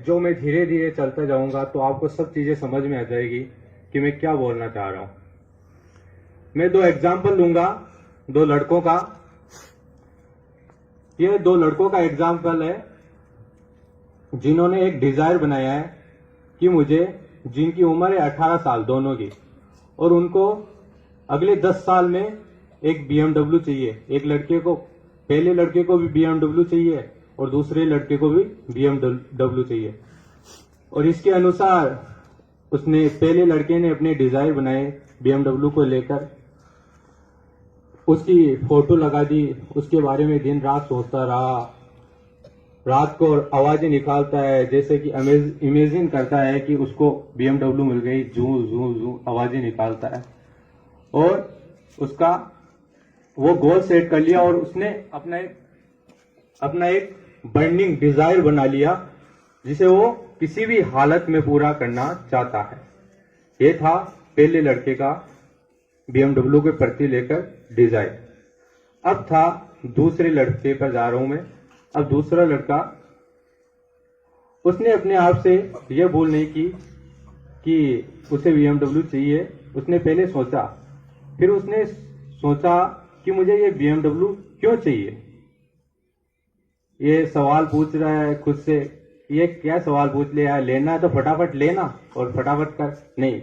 जो मैं धीरे धीरे चलता जाऊंगा तो आपको सब चीजें समझ में आ जाएगी कि मैं क्या बोलना चाह रहा हूं। मैं 2 एग्जाम्पल लूंगा 2 लड़कों का। ये 2 लड़कों का एग्जाम्पल है जिन्होंने एक डिजायर बनाया है कि मुझे, जिनकी उम्र है 18 साल दोनों की, और उनको अगले 10 साल में एक BMW चाहिए। एक लड़के को, पहले लड़के को भी BMW चाहिए और दूसरे लड़के को भी BMW चाहिए। और इसके अनुसार उसने, पहले लड़के ने अपने डिजायर बनाए BMW को लेकर, उसकी फोटो लगा दी, उसके बारे में दिन रात सोचता रहा। रात को आवाजें निकालता है, जैसे कि इमेजिन करता है कि उसको BMW मिल गई, जू जू जू आवाजें निकालता है। और उसका वो गोल सेट कर लिया और उसने अपना एक बर्निंग डिजायर बना लिया जिसे वो किसी भी हालत में पूरा करना चाहता है। ये था पहले लड़के का BMW के प्रति लेकर डिजायर। अब था दूसरे लड़के पर जा रहा हूं मैं। अब दूसरा लड़का, उसने अपने आप से यह भूल नहीं की कि उसे BMW चाहिए। उसने पहले सोचा, फिर उसने सोचा कि मुझे ये BMW क्यों चाहिए। ये सवाल पूछ रहा है खुद से, ये क्या सवाल पूछ लिया, लेना है तो फटाफट लेना और फटाफट कर। नहीं,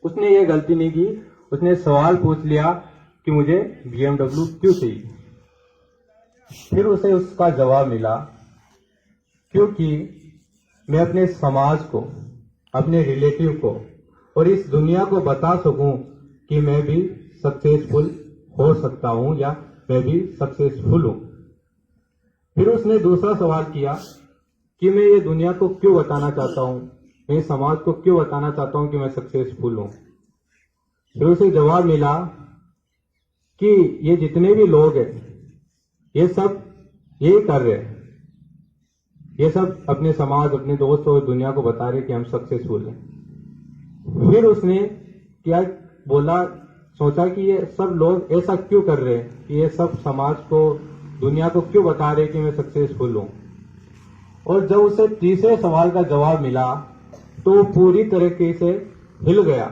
उसने ये गलती नहीं की। उसने सवाल पूछ लिया कि मुझे BMW क्यों चाहिए। फिर उसे उसका जवाब मिला, क्योंकि मैं अपने समाज को, अपने रिलेटिव को और इस दुनिया को बता सकूं कि मैं भी सक्सेसफुल हो सकता हूं या मैं भी सक्सेसफुल हूं। फिर उसने दूसरा सवाल किया कि मैं ये दुनिया को क्यों बताना चाहता हूं, मैं समाज को क्यों बताना चाहता हूं कि मैं सक्सेसफुल हूं। फिर उसे जवाब मिला कि ये जितने भी लोग हैं ये सब यही कर रहे हैं, ये सब अपने समाज, अपने दोस्त और दुनिया को बता रहे कि हम सक्सेसफुल हैं। फिर उसने क्या बोला, सोचा कि ये सब लोग ऐसा क्यों कर रहे हैं, कि ये सब समाज को, दुनिया को क्यों बता रहे कि मैं सक्सेसफुल हूं। और जब उसे तीसरे सवाल का जवाब मिला तो वो पूरी तरीके से हिल गया।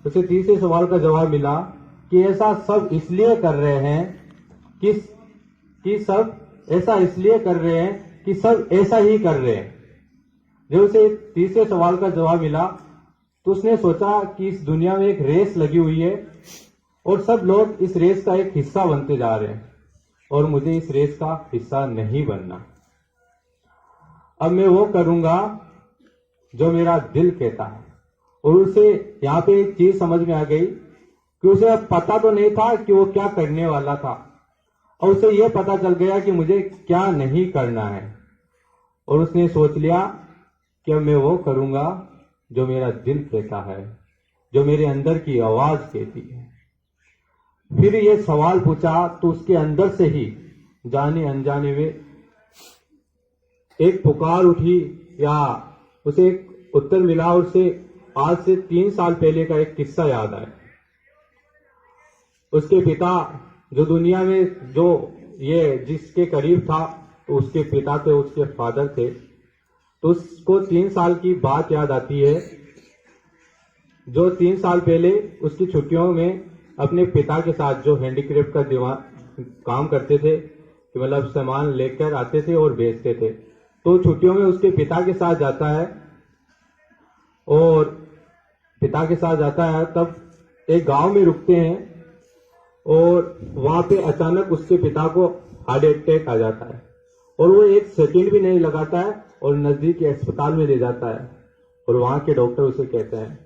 उसे तीसरे सवाल का जवाब मिला कि ऐसा सब इसलिए कर रहे हैं कि सब ऐसा इसलिए कर रहे हैं कि सब ऐसा ही कर रहे हैं। जब उसे तीसरे सवाल का जवाब मिला तो उसने सोचा कि इस दुनिया में एक रेस लगी हुई है और सब लोग इस रेस का एक हिस्सा बनते जा रहे हैं और मुझे इस रेस का हिस्सा नहीं बनना। अब मैं वो करूंगा जो मेरा दिल कहता है। और उसे यहाँ पे एक चीज समझ में आ गई कि उसे अब पता तो नहीं था कि वो क्या करने वाला था, और उसे यह पता चल गया कि मुझे क्या नहीं करना है। और उसने सोच लिया कि अब मैं वो करूंगा जो मेरा दिल कहता है, जो मेरे अंदर की आवाज कहती है। फिर ये सवाल पूछा तो उसके अंदर से ही जाने अनजाने में एक पुकार उठी या उसे एक उत्तर मिला। और उसे आज से 3 साल पहले का एक किस्सा याद आया। उसके पिता, जो दुनिया में जो ये जिसके करीब था, तो उसके पिता थे, उसके फादर थे। तो उसको 3 साल की बात याद आती है, जो 3 साल पहले उसकी छुट्टियों में अपने पिता के साथ, जो हैंडीक्राफ्ट का काम करते थे, कि मतलब सामान लेकर आते थे और बेचते थे, तो छुट्टियों में उसके पिता के साथ जाता है। और पिता के साथ जाता है तब एक गांव में रुकते हैं और वहां पे अचानक उसके पिता को हार्ट अटैक आ जाता है और वो 1 सेकंड भी नहीं लगाता है और नजदीक के अस्पताल में ले जाता है। और वहां के डॉक्टर उसे कहते हैं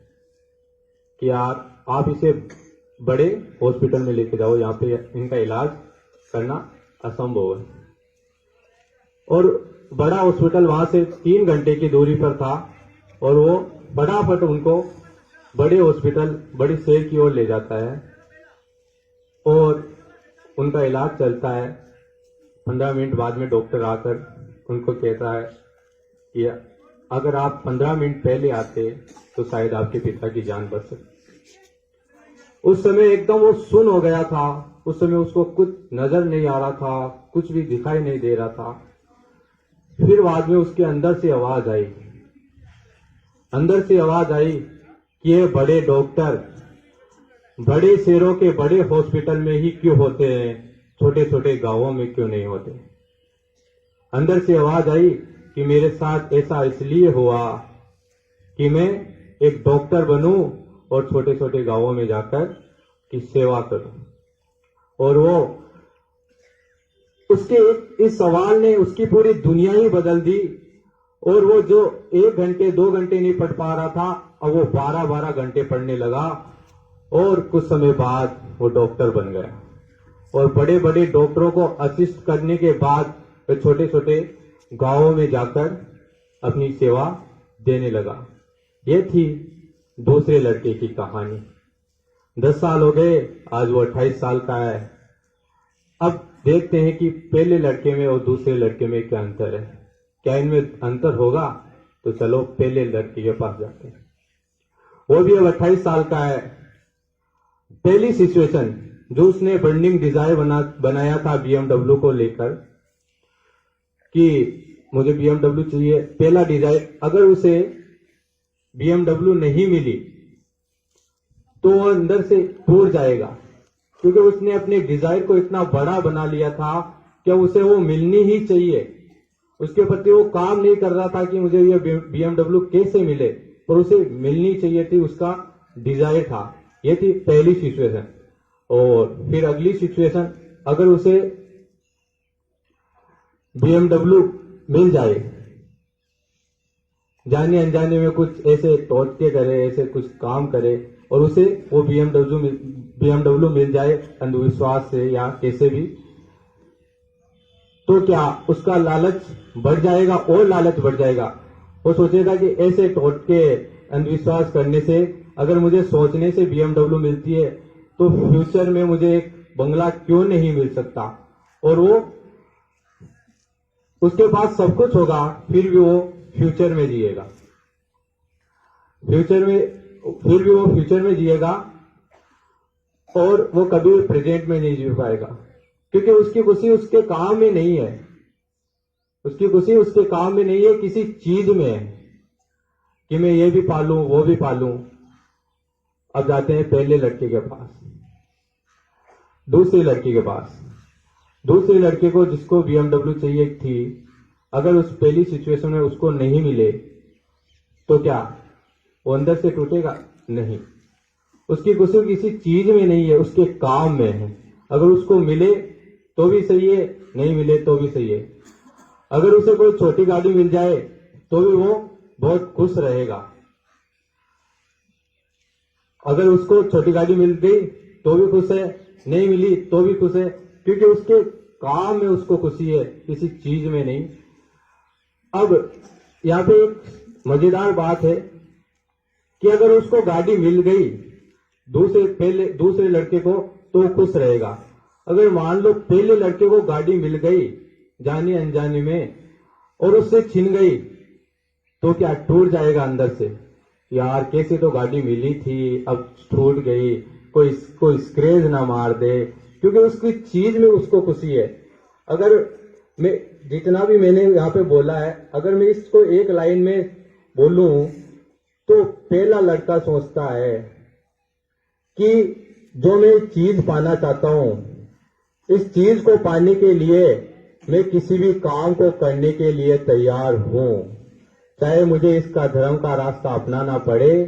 कि यार आप इसे बड़े हॉस्पिटल में लेके जाओ, यहाँ पे इनका इलाज करना असंभव है। और बड़ा हॉस्पिटल वहां से 3 घंटे की दूरी पर था और वो फटाफट उनको बड़े हॉस्पिटल, बड़ी शहर की ओर ले जाता है और उनका इलाज चलता है। 15 मिनट बाद में डॉक्टर आकर उनको कहता है कि अगर आप 15 मिनट पहले आते तो शायद आपके पिता की जान बच सकती। उस समय एकदम वो सुन हो गया था। उस समय उसको कुछ नजर नहीं आ रहा था, कुछ भी दिखाई नहीं दे रहा था। फिर बाद में उसके अंदर से आवाज आई कि ये बड़े डॉक्टर बड़े शहरों के बड़े हॉस्पिटल में ही क्यों होते हैं, छोटे छोटे गांवों में क्यों नहीं होते। अंदर से आवाज आई कि मेरे साथ ऐसा इसलिए हुआ कि मैं एक डॉक्टर बनूं और छोटे छोटे गांवों में जाकर की सेवा करूं। और वो उसके इस सवाल ने उसकी पूरी दुनिया ही बदल दी। और वो जो 1 घंटे 2 घंटे नहीं पढ़ पा रहा था, अब वो 12-12 घंटे पढ़ने लगा और कुछ समय बाद वो डॉक्टर बन गया। और बड़े बड़े डॉक्टरों को असिस्ट करने के बाद वो छोटे छोटे गांवों में जाकर अपनी सेवा देने लगा। ये थी दूसरे लड़के की कहानी। 10 साल हो गए, आज वो 28 साल का है। अब देखते हैं कि पहले लड़के में और दूसरे लड़के में क्या अंतर है। क्या इनमें अंतर होगा? तो चलो पहले लड़के के पास जाते हैं। वो भी अब 28 साल का है। पहली सिचुएशन जो उसने बर्निंग डिजायर बनाया था BMW को लेकर कि मुझे BMW चाहिए, पहला डिजायर, अगर उसे BMW नहीं मिली तो वो अंदर से टूट जाएगा, क्योंकि उसने अपने डिजायर को इतना बड़ा बना लिया था कि उसे वो मिलनी ही चाहिए। उसके प्रति वो काम नहीं कर रहा था कि मुझे ये BMW कैसे मिले, पर उसे मिलनी चाहिए थी, उसका डिजायर था। ये थी पहली सिचुएशन। और फिर अगली सिचुएशन, अगर उसे BMW मिल जाए, जाने अनजाने में कुछ ऐसे टोटके करे, ऐसे कुछ काम करे और उसे वो BMW मिल जाए अंधविश्वास से या कैसे भी, तो क्या उसका लालच बढ़ जाएगा और लालच बढ़ जाएगा। वो सोचेगा कि ऐसे टोटके अंधविश्वास करने से अगर मुझे सोचने से BMW मिलती है तो फ्यूचर में मुझे एक बंगला क्यों नहीं मिल सकता। और वो उसके पास सब कुछ होगा, फिर भी वो फ्यूचर में जिएगा, फिर भी वो फ्यूचर में जिएगा और वो कभी प्रेजेंट में नहीं जी पाएगा, क्योंकि उसकी खुशी उसके काम में नहीं है। उसकी खुशी उसके काम में नहीं है, किसी चीज में है कि मैं ये भी पालूं वो भी पालूं। अब जाते हैं पहले लड़के के पास, दूसरे लड़के के पास। दूसरे लड़के को जिसको BMW चाहिए थी, अगर उस पहली सिचुएशन में उसको नहीं मिले तो क्या वो अंदर से टूटेगा? नहीं। उसकी खुशी किसी चीज में नहीं है, उसके काम में है। अगर उसको मिले तो भी सही है, नहीं मिले तो भी सही है। अगर उसे कोई छोटी गाड़ी मिल जाए तो भी वो बहुत खुश रहेगा। अगर उसको छोटी गाड़ी मिल गई तो भी खुश है, नहीं मिली तो भी खुश है, क्योंकि उसके काम में उसको खुशी है, किसी चीज में नहीं। अब यहाँ पे एक मजेदार बात है कि अगर उसको गाड़ी मिल गई दूसरे लड़के को तो खुश रहेगा। अगर मान लो पहले लड़के को गाड़ी मिल गई जाने अनजाने में और उससे छिन गई तो क्या टूट जाएगा अंदर से, यार कैसे तो गाड़ी मिली थी अब टूट गई, कोई स्क्रैच ना मार दे, क्योंकि उसकी चीज में उसको खुशी है। अगर मैं जितना भी मैंने यहाँ पे बोला है, अगर मैं इसको एक लाइन में बोलूं तो पहला लड़का सोचता है कि जो मैं चीज पाना चाहता हूं, इस चीज को पाने के लिए मैं किसी भी काम को करने के लिए तैयार हूं, चाहे मुझे इसका धर्म का रास्ता अपनाना पड़े,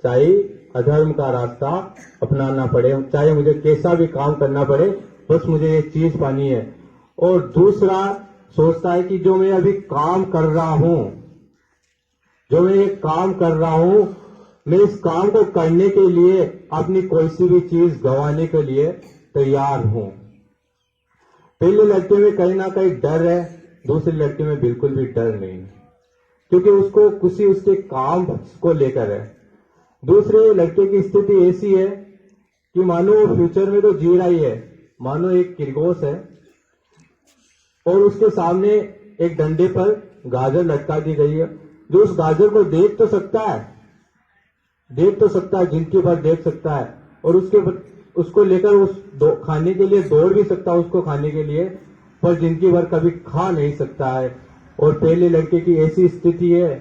चाहे अधर्म का रास्ता अपनाना पड़े, चाहे मुझे कैसा भी काम करना पड़े, बस मुझे ये चीज पानी है। और दूसरा सोचता है कि जो मैं अभी काम कर रहा हूं, मैं इस काम को करने के लिए अपनी कोई सी भी चीज गंवाने के लिए तैयार हूं। पहले लड़के में कहीं ना कहीं डर है, दूसरे लड़के में बिल्कुल भी डर नहीं, क्योंकि उसको खुशी उसके काम को लेकर है। दूसरे लड़के की स्थिति ऐसी है कि मानो वो फ्यूचर में तो जी रहा ही है, मानो एक किरगोश है और उसके सामने एक डंडे पर गाजर लटका दी गई है, जो उस गाजर को देख तो सकता है, जिंदगी भर देख सकता है, और उसको लेकर खाने के लिए दौड़ भी सकता है उसको खाने के लिए, पर जिंदगी भर कभी खा नहीं सकता है। और पहले लड़के की ऐसी स्थिति है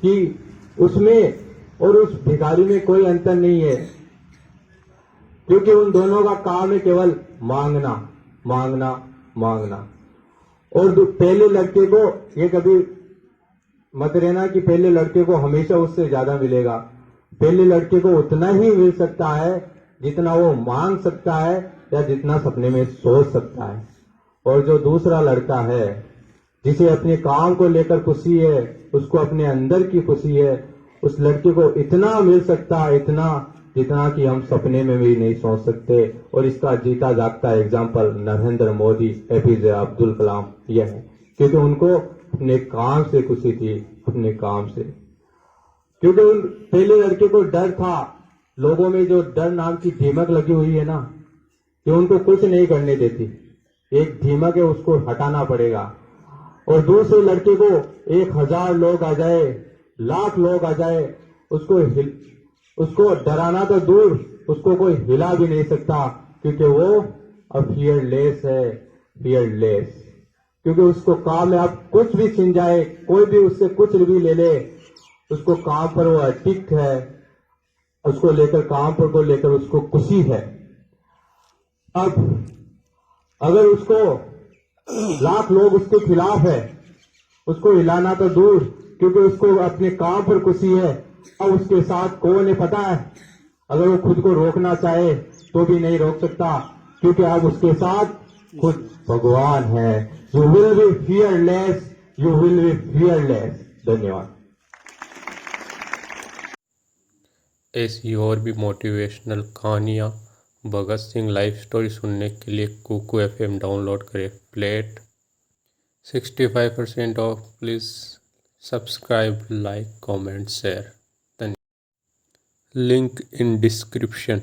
कि उसमें और उस भिखारी में कोई अंतर नहीं है, क्योंकि उन दोनों का काम है केवल मांगना मांगना मांगना। और पहले लड़के को ये कभी मत रहना कि पहले लड़के को हमेशा उससे ज्यादा मिलेगा। पहले लड़के को उतना ही मिल सकता है जितना वो मांग सकता है या जितना सपने में सोच सकता है। और जो दूसरा लड़का है जिसे अपने काम को लेकर खुशी है, उसको अपने अंदर की खुशी है, उस लड़के को इतना मिल सकता है, इतना जितना कि हम सपने में भी नहीं सोच सकते। और इसका जीता जागता एग्जाम्पल नरेंद्र मोदी, एपीजे अब्दुल कलाम यह है, क्योंकि उनको अपने काम से खुशी थी, अपने काम से। क्योंकि उन पहले लड़के को डर था, लोगों में जो डर नाम की धीमक लगी हुई है ना, कि उनको कुछ नहीं करने देती। एक धीमक है, उसको हटाना पड़ेगा। और दूसरे लड़के को 1000 लोग आ जाए, लाख लोग आ जाए, उसको डराना तो दूर, उसको कोई हिला भी नहीं सकता, क्योंकि वो अब फियरलेस है, फियरलेस। क्योंकि उसको काम है, आप कुछ भी छिन जाए, कोई भी उससे कुछ भी ले ले, उसको काम पर वो अडिक्ट है, उसको लेकर काम पर को लेकर उसको खुशी है। अब अगर उसको लाख लोग उसके खिलाफ है, उसको हिलाना तो दूर, क्योंकि उसको अपने काम पर खुशी है। अब उसके साथ कौन है पता है? अगर वो खुद को रोकना चाहे तो भी नहीं रोक सकता, क्योंकि अब उसके साथ खुद भगवान है। You will be fearless, you will be fearless. धन्यवाद। ऐसी और भी मोटिवेशनल कहानियाँ, भगत सिंह लाइफ स्टोरी सुनने के लिए कुकू FM डाउनलोड करें। Plate 65% of. Please subscribe, like, comment, share. Link in description.